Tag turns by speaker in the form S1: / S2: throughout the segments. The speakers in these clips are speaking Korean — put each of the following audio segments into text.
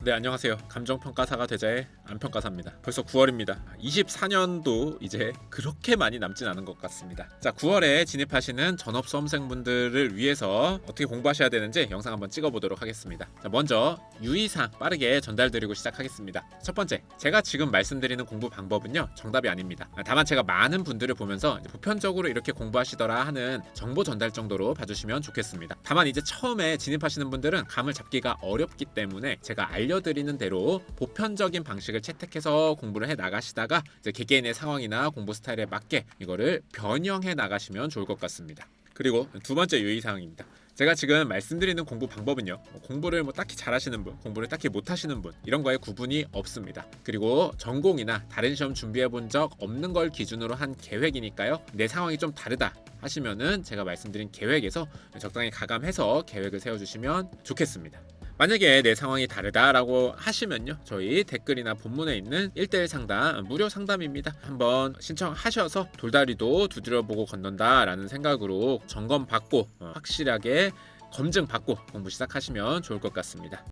S1: 네, 안녕하세요. 감정평가사가 되자의 안평가사입니다. 벌써 9월입니다. 24년도 이제 그렇게 많이 남진 않은 것 같습니다. 자, 9월에 진입하시는 전업 수험생분들을 위해서 어떻게 공부하셔야 되는지 영상 한번 찍어보도록 하겠습니다. 자, 먼저 유의사항 빠르게 전달드리고 시작하겠습니다. 첫 번째, 제가 지금 말씀드리는 공부 방법은요, 정답이 아닙니다. 다만 제가 많은 분들을 보면서 보편적으로 이렇게 공부하시더라 하는 정보 전달 정도로 봐주시면 좋겠습니다. 다만 이제 처음에 진입하시는 분들은 감을 잡기가 어렵기 때문에 제가 알려드리는 대로 보편적인 방식을 채택해서 공부를 해 나가시다가 이제 개개인의 상황이나 공부 스타일에 맞게 이거를 변형해 나가시면 좋을 것 같습니다. 그리고 두 번째 유의사항입니다. 제가 지금 말씀드리는 공부 방법은요, 공부를 딱히 잘하시는 분, 공부를 딱히 못하시는 분 이런 거에 구분이 없습니다. 그리고 전공이나 다른 시험 준비해 본 적 없는 걸 기준으로 한 계획이니까요, 내 상황이 좀 다르다 하시면은 제가 말씀드린 계획에서 적당히 가감해서 계획을 세워주시면 좋겠습니다. 만약에 내 상황이 다르다라고 하시면요, 저희 댓글이나 본문에 있는 1:1 상담 무료 상담입니다. 한번 신청하셔서 돌다리도 두드려보고 건넌다라는 생각으로 점검받고 확실하게 검증받고 공부 시작하시면 좋을 것 같습니다.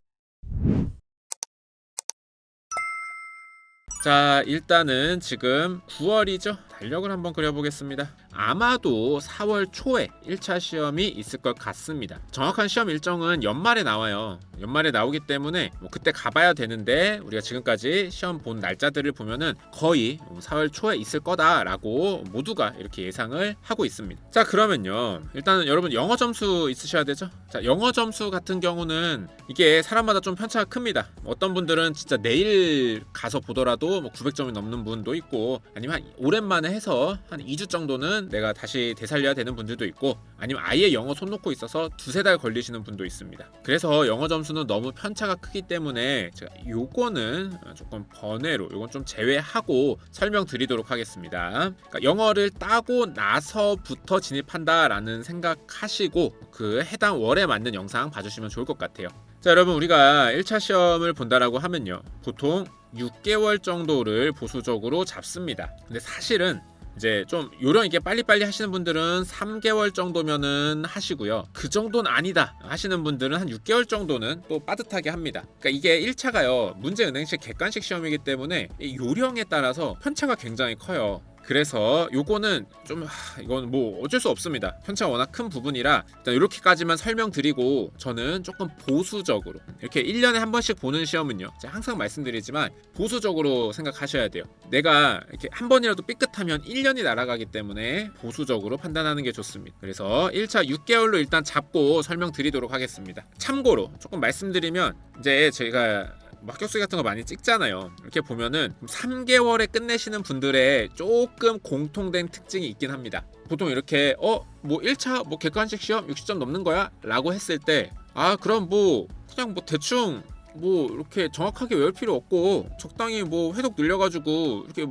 S1: 자, 일단은 지금 9월이죠. 달력을 한번 그려보겠습니다. 아마도 4월 초에 1차 시험이 있을 것 같습니다. 정확한 시험 일정은 연말에 나와요. 연말에 나오기 때문에 그때 가봐야 되는데, 우리가 지금까지 시험 본 날짜들을 보면은 거의 4월 초에 있을 거다라고 모두가 이렇게 예상을 하고 있습니다. 자, 그러면요, 일단은 여러분 영어 점수 있으셔야 되죠. 자, 영어 점수 같은 경우는 이게 사람마다 좀 편차가 큽니다. 어떤 분들은 진짜 내일 가서 보더라도 900점이 넘는 분도 있고, 아니면 오랜만에 해서 한 2주 정도는 내가 다시 되살려야 되는 분들도 있고, 아니면 아예 영어 손 놓고 있어서 2-3달 걸리시는 분도 있습니다. 그래서 영어 점수는 너무 편차가 크기 때문에 제가 요거는 조금 번외로 요건 좀 제외하고 설명드리도록 하겠습니다. 그러니까 영어를 따고 나서부터 진입한다라는 생각하시고 그 해당 월에 맞는 영상 봐주시면 좋을 것 같아요. 자, 여러분, 우리가 1차 시험을 본다라고 하면요, 보통 6개월 정도를 보수적으로 잡습니다. 근데 사실은 이제 좀 요령 있게 빨리빨리 하시는 분들은 3개월 정도면은 하시고요, 그 정도는 아니다 하시는 분들은 한 6개월 정도는 또 빠듯하게 합니다. 그러니까 이게 1차가요 문제은행식 객관식 시험이기 때문에 이 요령에 따라서 편차가 굉장히 커요. 그래서 요거는 좀 이건 어쩔 수 없습니다. 편차가 워낙 큰 부분이라 일단 이렇게까지만 설명드리고, 저는 조금 보수적으로 이렇게 1년에 한 번씩 보는 시험은요, 제가 항상 말씀드리지만 보수적으로 생각하셔야 돼요. 내가 이렇게 한 번이라도 삐끗하면 1년이 날아가기 때문에 보수적으로 판단하는 게 좋습니다. 그래서 1차 6개월로 일단 잡고 설명드리도록 하겠습니다. 참고로 조금 말씀드리면, 이제 저희가 합격수기 같은 거 많이 찍잖아요. 이렇게 보면은 3개월에 끝내시는 분들의 조금 공통된 특징이 있긴 합니다. 보통 이렇게 1차 객관식 시험 60점 넘는 거야? 라고 했을 때, 그럼 그냥 대충 이렇게 정확하게 외울 필요 없고 적당히 회독 늘려가지고 이렇게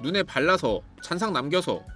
S1: 눈에 발라서 잔상 남겨서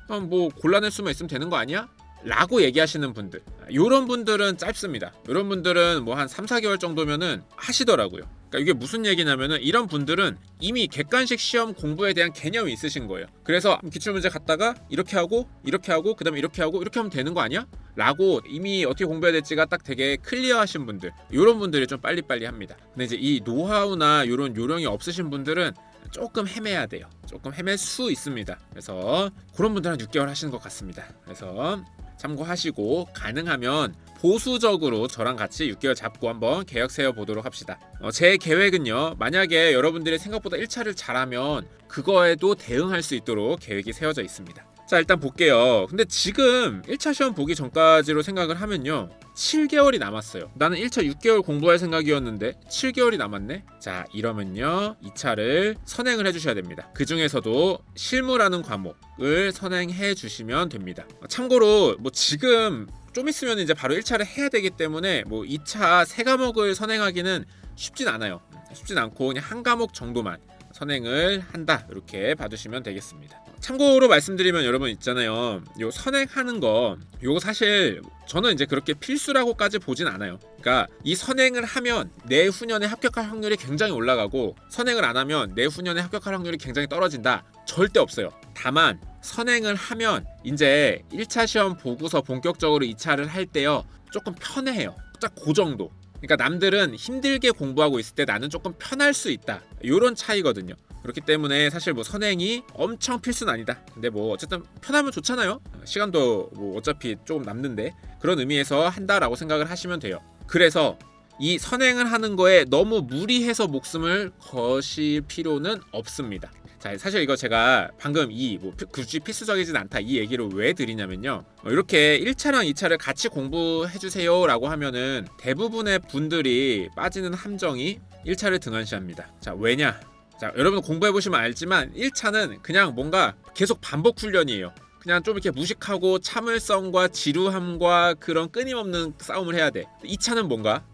S1: 골라낼 수만 있으면 되는 거 아니야? 라고 얘기하시는 분들, 요런 분들은 짧습니다. 요런 분들은 한 3-4개월 정도면은 하시더라고요. 그러니까 이게 무슨 얘기냐면은, 이런 분들은 이미 객관식 시험 공부에 대한 개념이 있으신 거예요. 그래서 기출문제 갔다가 이렇게 하고 그 다음에 이렇게 하면 되는 거 아니야? 라고 이미 어떻게 공부해야 될지가 딱 되게 클리어하신 분들, 요런 분들이 좀 빨리빨리 합니다. 근데 이제 이 노하우나 요런 요령이 없으신 분들은 조금 헤매야 돼요. 조금 헤맬 수 있습니다. 그래서 그런 분들은 6개월 하시는 것 같습니다. 그래서 참고하시고, 가능하면 보수적으로 저랑 같이 6개월 잡고 한번 계획 세워보도록 합시다. 제 계획은요, 만약에 여러분들이 생각보다 1차를 잘하면 그거에도 대응할 수 있도록 계획이 세워져 있습니다. 자, 일단 볼게요. 근데 지금 1차 시험 보기 전까지로 생각을 하면요, 7개월이 남았어요. 나는 1차 6개월 공부할 생각이었는데 7개월이 남았네? 자, 이러면요, 2차를 선행을 해주셔야 됩니다. 그 중에서도 실무라는 과목을 선행해 주시면 됩니다. 참고로 지금 좀 있으면 이제 바로 1차를 해야 되기 때문에 2차 3과목을 선행하기는 쉽진 않아요. 쉽진 않고 그냥 한 과목 정도만 선행을 한다, 이렇게 봐주시면 되겠습니다. 참고로 말씀드리면, 여러분 있잖아요, 요 선행하는 거, 요거 사실 저는 이제 그렇게 필수라고까지 보진 않아요. 그러니까 이 선행을 하면 내후년에 합격할 확률이 굉장히 올라가고, 선행을 안 하면 내후년에 합격할 확률이 굉장히 떨어진다, 절대 없어요. 다만 선행을 하면 이제 1차 시험 보고서 본격적으로 2차를 할 때요, 조금 편해요. 딱 그 정도. 그러니까 남들은 힘들게 공부하고 있을 때 나는 조금 편할 수 있다. 이런 차이거든요. 그렇기 때문에 사실 뭐 선행이 엄청 필수는 아니다. 근데 뭐 어쨌든 편하면 좋잖아요. 시간도 뭐 어차피 조금 남는데 그런 의미에서 한다라고 생각을 하시면 돼요. 그래서 이 선행을 하는 거에 너무 무리해서 목숨을 거실 필요는 없습니다. 자, 사실 이거 제가 방금 이 뭐 굳이 필수적이진 않다 이 얘기를 왜 드리냐면요. 이렇게 1차랑 2차를 같이 공부해 주세요라고 하면은 대부분의 분들이 빠지는 함정이 1차를 등한시합니다. 자, 왜냐? 자, 여러분 공부해 보시면 알지만 1차는 그냥 뭔가 계속 반복 훈련이에요. 그냥 좀 이렇게 무식하고 참을성과 지루함과 그런 끊임없는 싸움을 해야 돼. 2차는 뭔가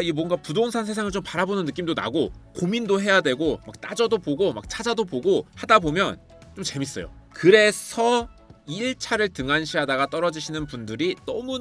S1: 이 뭔가 부동산 세상을 좀 바라보는 느낌도 나고 고민도 해야 되고 막 따져도 보고 막 찾아도 보고 하다 보면 좀 재밌어요. 그래서 1차를 등한시하다가 떨어지시는 분들이 너무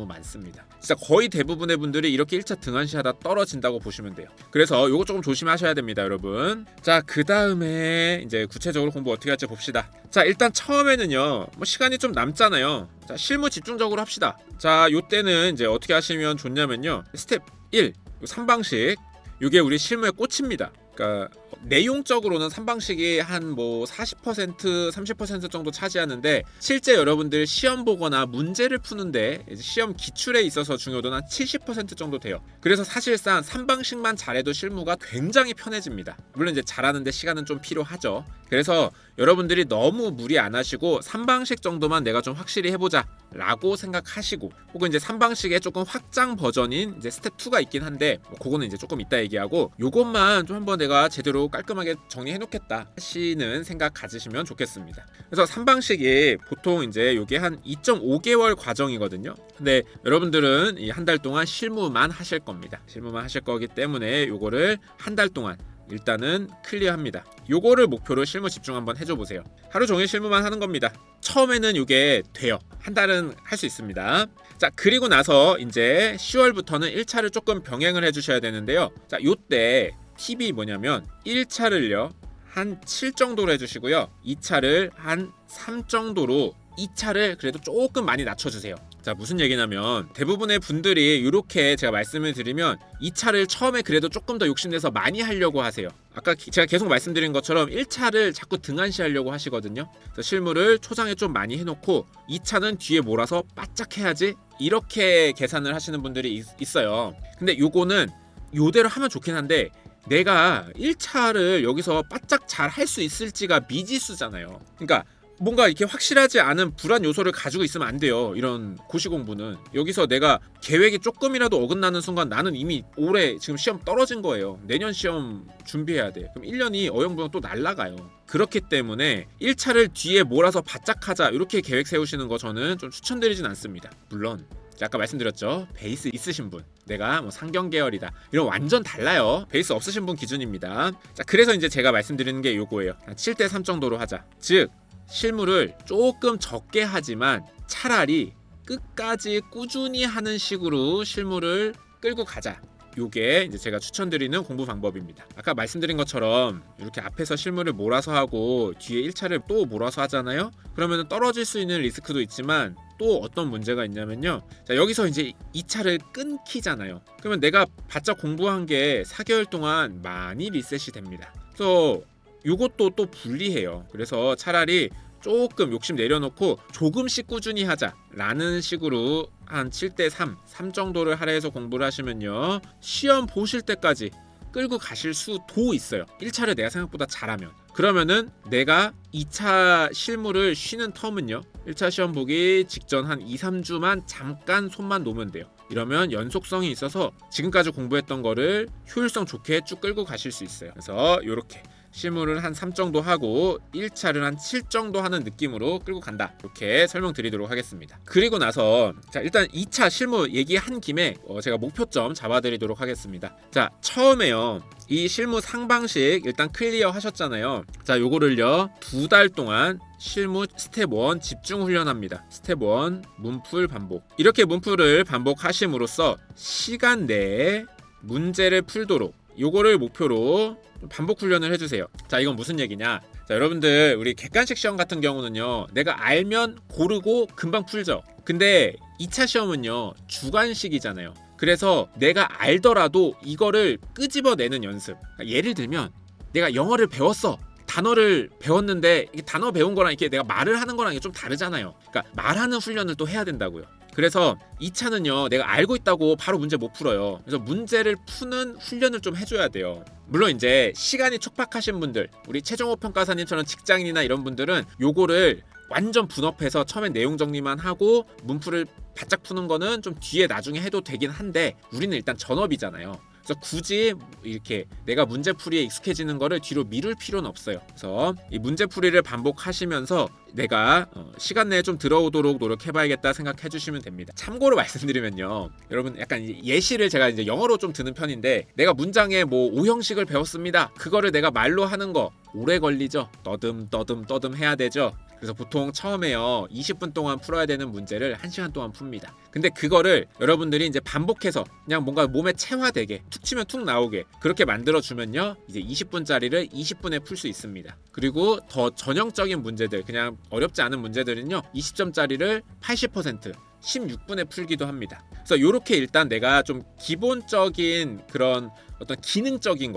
S1: 많습니다. 진짜 거의 대부분의 분들이 이렇게 1차 등한시하다 떨어진다고 보시면 돼요. 그래서 요거 조금 조심하셔야 됩니다, 여러분. 자, 그 다음에 이제 구체적으로 공부 어떻게 할지 봅시다. 자, 일단 처음에는요, 뭐 시간이 좀 남잖아요. 자, 실무 집중적으로 합시다. 자, 요때는 이제 어떻게 하시면 좋냐면요, 스텝 1, 3방식. 요게 우리 실무의 꽃입니다. 그러니까 내용적으로는 3방식이 한 뭐 40%, 30% 정도 차지하는데 실제 여러분들 시험 보거나 문제를 푸는데 시험 기출에 있어서 중요도는 한 70% 정도 돼요. 그래서 사실상 3방식만 잘해도 실무가 굉장히 편해집니다. 물론 이제 잘하는데 시간은 좀 필요하죠. 그래서 여러분들이 너무 무리 안 하시고 3방식 정도만 내가 좀 확실히 해보자 라고 생각하시고, 혹은 이제 3방식의 조금 확장 버전인 이제 스텝 2가 있긴 한데 뭐 그거는 이제 조금 이따 얘기하고, 요것만 좀 한번 내가 제대로 깔끔하게 정리해 놓겠다 하시는 생각 가지시면 좋겠습니다. 그래서 3방식이 보통 이제 요게 한 2.5개월 과정이거든요. 근데 여러분들은 이 한 달 동안 실무만 하실 겁니다. 실무만 하실 거기 때문에 요거를 한 달 동안 일단은 클리어합니다. 요거를 목표로 실무 집중 한번 해줘 보세요. 하루 종일 실무만 하는 겁니다. 처음에는 요게 돼요. 한 달은 할 수 있습니다. 자, 그리고 나서 이제 10월부터는 1차를 조금 병행을 해주셔야 되는데요. 자, 요때 팁이 뭐냐면 1차를요 한 7 정도로 해주시고요, 2차를 한 3 정도로 2차를 그래도 조금 많이 낮춰주세요. 자, 무슨 얘기냐면 대부분의 분들이 이렇게 제가 말씀을 드리면 2차를 처음에 그래도 조금 더 욕심내서 많이 하려고 하세요. 아까 제가 계속 말씀드린 것처럼 1차를 자꾸 등한시하려고 하시거든요. 그래서 실무를 초장에 좀 많이 해놓고 2차는 뒤에 몰아서 바짝 해야지, 이렇게 계산을 하시는 분들이 있어요. 근데 요거는 요대로 하면 좋긴 한데 내가 1차를 여기서 바짝 잘 할 수 있을지가 미지수잖아요. 그러니까 뭔가 이렇게 확실하지 않은 불안 요소를 가지고 있으면 안 돼요. 이런 고시 공부는 여기서 내가 계획이 조금이라도 어긋나는 순간 나는 이미 올해 지금 시험 떨어진 거예요. 내년 시험 준비해야 돼. 그럼 1년이 어영부영 또 날아가요. 그렇기 때문에 1차를 뒤에 몰아서 바짝 하자 이렇게 계획 세우시는 거 저는 좀 추천드리진 않습니다. 물론 아까 말씀드렸죠, 베이스 있으신 분, 내가 뭐 상경 계열이다 이런 완전 달라요. 베이스 없으신 분 기준입니다. 자, 그래서 이제 제가 말씀드리는 게 요거예요. 7대 3 정도로 하자. 즉 실무를 조금 적게 하지만 차라리 끝까지 꾸준히 하는 식으로 실무를 끌고 가자. 요게 이제 제가 추천드리는 공부 방법입니다. 아까 말씀드린 것처럼 이렇게 앞에서 실무를 몰아서 하고 뒤에 1차를 또 몰아서 하잖아요. 그러면 떨어질 수 있는 리스크도 있지만 또 어떤 문제가 있냐면요, 자, 여기서 이제 2차를 끊기잖아요. 그러면 내가 바짝 공부한 게 4개월 동안 많이 리셋이 됩니다. 그래서 요것도 또 불리해요. 그래서 차라리 조금 욕심 내려놓고 조금씩 꾸준히 하자라는 식으로 한 7대 3 정도를 할애해서 공부를 하시면요, 시험 보실 때까지 끌고 가실 수도 있어요. 1차를 내가 생각보다 잘하면. 그러면은 내가 2차 실무를 쉬는 텀은요, 1차 시험 보기 직전 한 2, 3주만 잠깐 손만 놓으면 돼요. 이러면 연속성이 있어서 지금까지 공부했던 거를 효율성 좋게 쭉 끌고 가실 수 있어요. 그래서 이렇게 실무를 한 3 정도 하고 1차를 한 7 정도 하는 느낌으로 끌고 간다, 이렇게 설명드리도록 하겠습니다. 그리고 나서 자, 일단 2차 실무 얘기한 김에 제가 목표점 잡아드리도록 하겠습니다. 자, 처음에요 이 실무 상방식 일단 클리어 하셨잖아요. 자, 요거를요 2달 동안 실무 스텝 1 집중 훈련합니다. 스텝 1 문풀 반복. 이렇게 문풀을 반복하심으로써 시간 내에 문제를 풀도록 요거를 목표로 반복 훈련을 해주세요. 자, 이건 무슨 얘기냐? 자, 여러분들 우리 객관식 시험 같은 경우는요, 내가 알면 고르고 금방 풀죠. 근데 2차 시험은요 주관식이잖아요. 그래서 내가 알더라도 이거를 끄집어내는 연습. 예를 들면 내가 영어를 배웠어. 단어를 배웠는데 이게 단어 배운 거랑 이렇게 내가 말을 하는 거랑 이게 좀 다르잖아요. 그러니까 말하는 훈련을 또 해야 된다고요. 그래서 2차는요, 내가 알고 있다고 바로 문제 못 풀어요. 그래서 문제를 푸는 훈련을 좀 해줘야 돼요. 물론 이제 시간이 촉박하신 분들, 우리 최종호 평가사님처럼 직장인이나 이런 분들은 요거를 완전 분업해서 처음에 내용 정리만 하고 문풀을 바짝 푸는 거는 좀 뒤에 나중에 해도 되긴 한데, 우리는 일단 전업이잖아요. 그래서 굳이 이렇게 내가 문제풀이에 익숙해지는 거를 뒤로 미룰 필요는 없어요. 그래서 이 문제풀이를 반복하시면서 내가 시간 내에 좀 들어오도록 노력해봐야겠다 생각해 주시면 됩니다. 참고로 말씀드리면요, 여러분 약간 예시를 제가 이제 영어로 좀 드는 편인데, 내가 문장에 뭐 5형식을 배웠습니다. 그거를 내가 말로 하는 거 오래 걸리죠. 떠듬 해야 되죠. 그래서 보통 처음에요 20분 동안 풀어야 되는 문제를 1시간 동안 풉니다. 근데 그거를 여러분들이 이제 반복해서 그냥 뭔가 몸에 체화되게, 툭 치면 툭 나오게 그렇게 만들어주면요, 이제 20분짜리를 20분에 풀 수 있습니다. 그리고 더 전형적인 문제들, 그냥 어렵지 않은 문제들은요 20점짜리를 80% 16분에 풀기도 합니다. 그래서 이렇게 일단 내가 좀 기본적인 그런 어떤 기능적인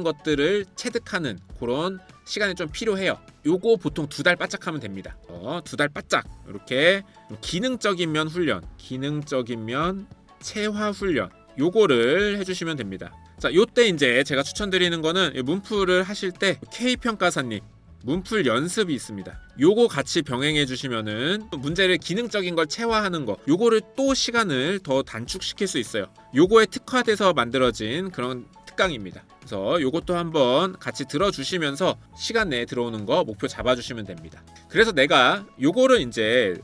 S1: 것들을 체득하는 그런 시간이 좀 필요해요. 요거 보통 2달 바짝 하면 됩니다. 2달 바짝 이렇게 기능적인 면 훈련, 기능적인 면 체화 훈련, 요거를 해주시면 됩니다. 자, 요때 이제 제가 추천드리는 거는 문풀을 하실 때 K평가사님 문풀 연습이 있습니다. 요거 같이 병행해 주시면은 문제를 기능적인 걸 체화하는 거, 요거를 또 시간을 더 단축시킬 수 있어요. 요거에 특화돼서 만들어진 그런 특강입니다. 그래서 요것도 한번 같이 들어주시면서 시간 내에 들어오는 거 목표 잡아주시면 됩니다. 그래서 내가 요거를 이제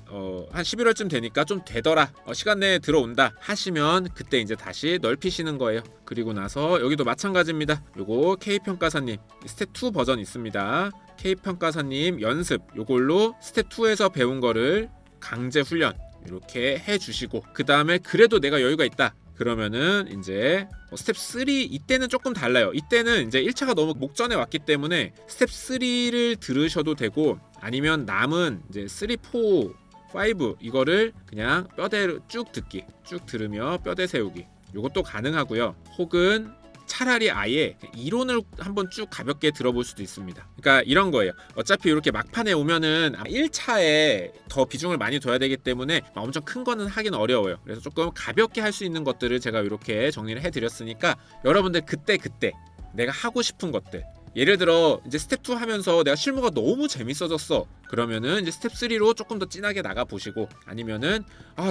S1: 한 11월쯤 되니까 좀 되더라, 시간 내에 들어온다 하시면 그때 이제 다시 넓히시는 거예요. 그리고 나서 여기도 마찬가지입니다. 요거 K평가사님 스텝 2 버전 있습니다. K평가사님 연습, 요걸로 스텝 2에서 배운 거를 강제 훈련 이렇게 해주시고, 그 다음에 그래도 내가 여유가 있다 그러면은 이제 스텝 3, 이때는 조금 달라요. 이때는 이제 1차가 너무 목전에 왔기 때문에 스텝 3를 들으셔도 되고, 아니면 남은 이제 3, 4, 5 이거를 그냥 뼈대로 쭉 듣기, 쭉 들으며 뼈대 세우기, 요것도 가능하고요. 혹은 차라리 아예 이론을 한번 쭉 가볍게 들어볼 수도 있습니다. 그러니까 이런 거예요. 어차피 이렇게 막판에 오면은 1차에 더 비중을 많이 둬야 되기 때문에 엄청 큰 거는 하긴 어려워요. 그래서 조금 가볍게 할 수 있는 것들을 제가 이렇게 정리를 해드렸으니까 여러분들 그때 내가 하고 싶은 것들, 예를 들어 이제 스텝 2 하면서 내가 실무가 너무 재밌어졌어 그러면은 이제 스텝 3로 조금 더 진하게 나가 보시고, 아니면은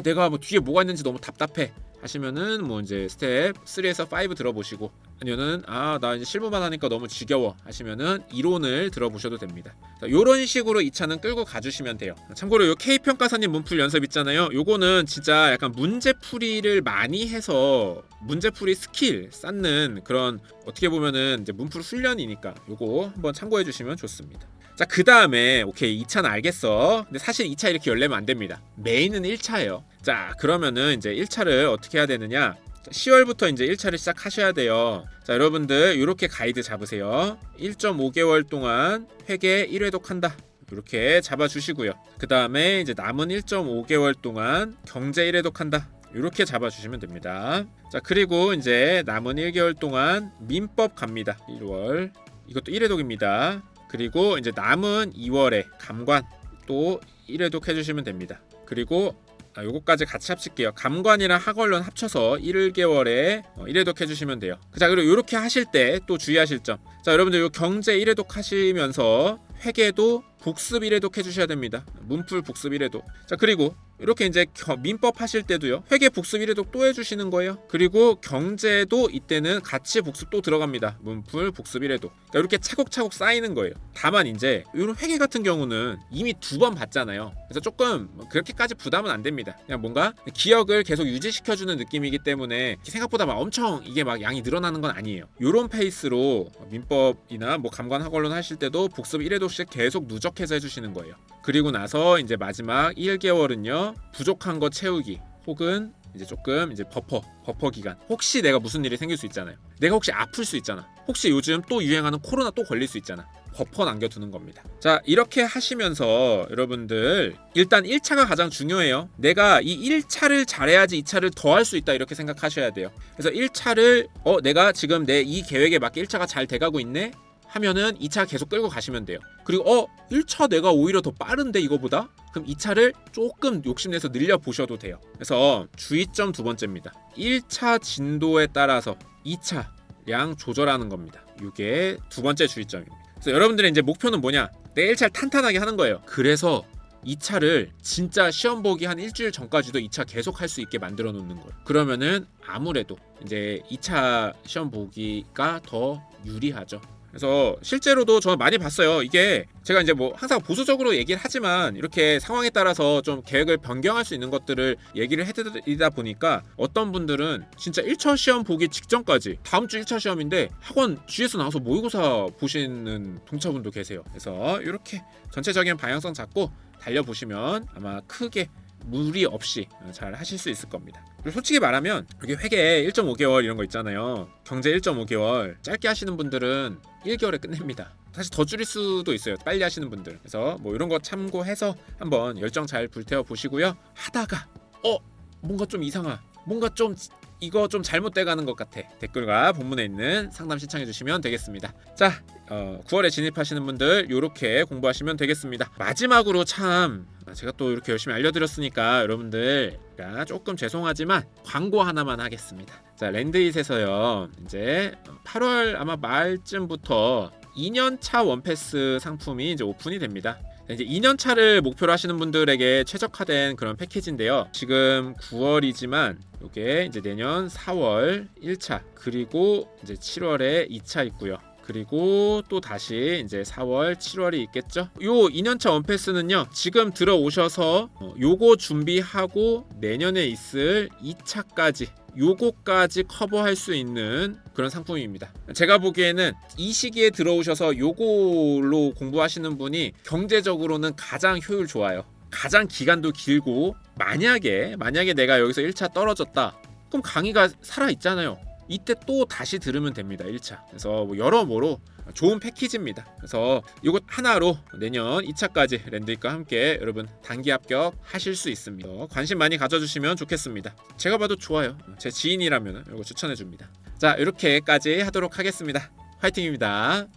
S1: 내가 뭐 뒤에 뭐가 있는지 너무 답답해 하시면은 뭐 이제 스텝 3에서 5 들어보시고, 아니면은 나 이제 실무만 하니까 너무 지겨워 하시면은 이론을 들어보셔도 됩니다. 요런 식으로 2차는 끌고 가주시면 돼요. 참고로 요 K평가사님 문풀 연습 있잖아요. 요거는 진짜 약간 문제풀이를 많이 해서 문제풀이 스킬 쌓는 그런, 어떻게 보면은 이제 문풀 훈련이니까 요거 한번 참고해 주시면 좋습니다. 자, 그 다음에 오케이 2차는 알겠어. 근데 사실 2차 이렇게 열려면 안 됩니다. 메인은 1차예요. 자, 그러면은 이제 1차를 어떻게 해야 되느냐, 10월부터 이제 1차를 시작하셔야 돼요. 자, 여러분들 이렇게 가이드 잡으세요. 1.5개월 동안 회계 1회독 한다, 이렇게 잡아주시고요. 그 다음에 이제 남은 1.5개월 동안 경제 1회독 한다, 이렇게 잡아주시면 됩니다. 자, 그리고 이제 남은 1개월 동안 민법 갑니다. 1월 이것도 1회독입니다. 그리고 이제 남은 2월에 감관 또 1회독 해주시면 됩니다. 그리고 요거까지 같이 합칠게요. 감관이랑 학원론 합쳐서 1개월에 1회독 해주시면 돼요. 자, 그리고 이렇게 하실 때 또 주의하실 점, 자, 여러분들 요 경제 1회독 하시면서 회계도 복습 1회독 해주셔야 됩니다. 문풀 복습 1회독. 자, 그리고 이렇게 이제 민법 하실 때도요 회계 복습 1회독 또 해주시는 거예요. 그리고 경제도 이때는 같이 복습 또 들어갑니다. 문풀 복습 1회독. 그러니까 이렇게 차곡차곡 쌓이는 거예요. 다만 이제 이런 회계 같은 경우는 이미 2번 봤잖아요. 그래서 조금 그렇게까지 부담은 안 됩니다. 그냥 뭔가 기억을 계속 유지시켜주는 느낌이기 때문에 생각보다 막 엄청 이게 막 양이 늘어나는 건 아니에요. 요런 페이스로 민법이나 뭐 감관학원론 하실 때도 복습 1회독씩 계속 누적해서 해주시는 거예요. 그리고 나서 이제 마지막 1개월은요 부족한 거 채우기, 혹은 이제 조금 이제 버퍼 기간. 혹시 내가 무슨 일이 생길 수 있잖아요. 내가 혹시 아플 수 있잖아. 혹시 요즘 또 유행하는 코로나 또 걸릴 수 있잖아. 버퍼 남겨두는 겁니다. 자, 이렇게 하시면서 여러분들 일단 1차가 가장 중요해요. 내가 이 1차를 잘해야지 2차를 더 할 수 있다 이렇게 생각하셔야 돼요. 그래서 1차를 내가 지금 내 이 계획에 맞게 1차가 잘 돼가고 있네? 하면은 2차 계속 끌고 가시면 돼요. 그리고 1차 내가 오히려 더 빠른데 이거보다? 그럼 2차를 조금 욕심내서 늘려보셔도 돼요. 그래서 주의점 두 번째입니다. 1차 진도에 따라서 2차 량 조절하는 겁니다. 이게 두 번째 주의점입니다. 그래서 여러분들의 이제 목표는 뭐냐? 내 1차를 탄탄하게 하는 거예요. 그래서 2차를 진짜 시험 보기 한 일주일 전까지도 2차 계속 할 수 있게 만들어 놓는 거예요. 그러면은 아무래도 이제 2차 시험 보기가 더 유리하죠. 그래서 실제로도 저는 많이 봤어요. 이게 제가 이제 뭐 항상 보수적으로 얘기를 하지만 이렇게 상황에 따라서 좀 계획을 변경할 수 있는 것들을 얘기를 해드리다 보니까 어떤 분들은 진짜 1차 시험 보기 직전까지 다음 주 1차 시험인데 학원 GS 나와서 모의고사 보시는 동차분도 계세요. 그래서 이렇게 전체적인 방향성 잡고 달려보시면 아마 크게 무리 없이 잘 하실 수 있을 겁니다. 그리고 솔직히 말하면 여기 회계 1.5개월 이런 거 있잖아요. 경제 1.5개월 짧게 하시는 분들은 1개월에 끝냅니다. 사실 더 줄일 수도 있어요. 빨리 하시는 분들. 그래서 뭐 이런 거 참고해서 한번 열정 잘 불태워 보시고요. 하다가 뭔가 좀 이상하, 뭔가 좀 이거 좀 잘못돼가는 것 같아. 댓글과 본문에 있는 상담 신청해 주시면 되겠습니다. 자, 9월에 진입하시는 분들 이렇게 공부하시면 되겠습니다. 마지막으로 참 제가 또 이렇게 열심히 알려드렸으니까 여러분들가 조금 죄송하지만 광고 하나만 하겠습니다. 자, 랜드잇에서요 이제 8월 아마 말쯤부터 2년차 원패스 상품이 이제 오픈이 됩니다. 이제 2년차를 목표로 하시는 분들에게 최적화된 그런 패키지인데요. 지금 9월이지만 이게 이제 내년 4월 1차 그리고 이제 7월에 2차 있고요. 그리고 또 다시 이제 4월, 7월이 있겠죠. 요 2년차 원패스는요. 지금 들어오셔서 요거 준비하고 내년에 있을 2차까지 요거까지 커버할 수 있는 그런 상품입니다. 제가 보기에는 이 시기에 들어오셔서 요걸로 공부하시는 분이 경제적으로는 가장 효율 좋아요. 가장 기간도 길고 만약에 내가 여기서 1차 떨어졌다. 그럼 강의가 살아있잖아요. 이때 또 다시 들으면 됩니다. 1차. 그래서 뭐 여러모로 좋은 패키지입니다. 그래서 이것 하나로 내년 2차까지 랜드잇과 함께 여러분 단기 합격하실 수 있습니다. 관심 많이 가져주시면 좋겠습니다. 제가 봐도 좋아요. 제 지인이라면 이거 추천해줍니다. 자, 이렇게까지 하도록 하겠습니다. 화이팅입니다.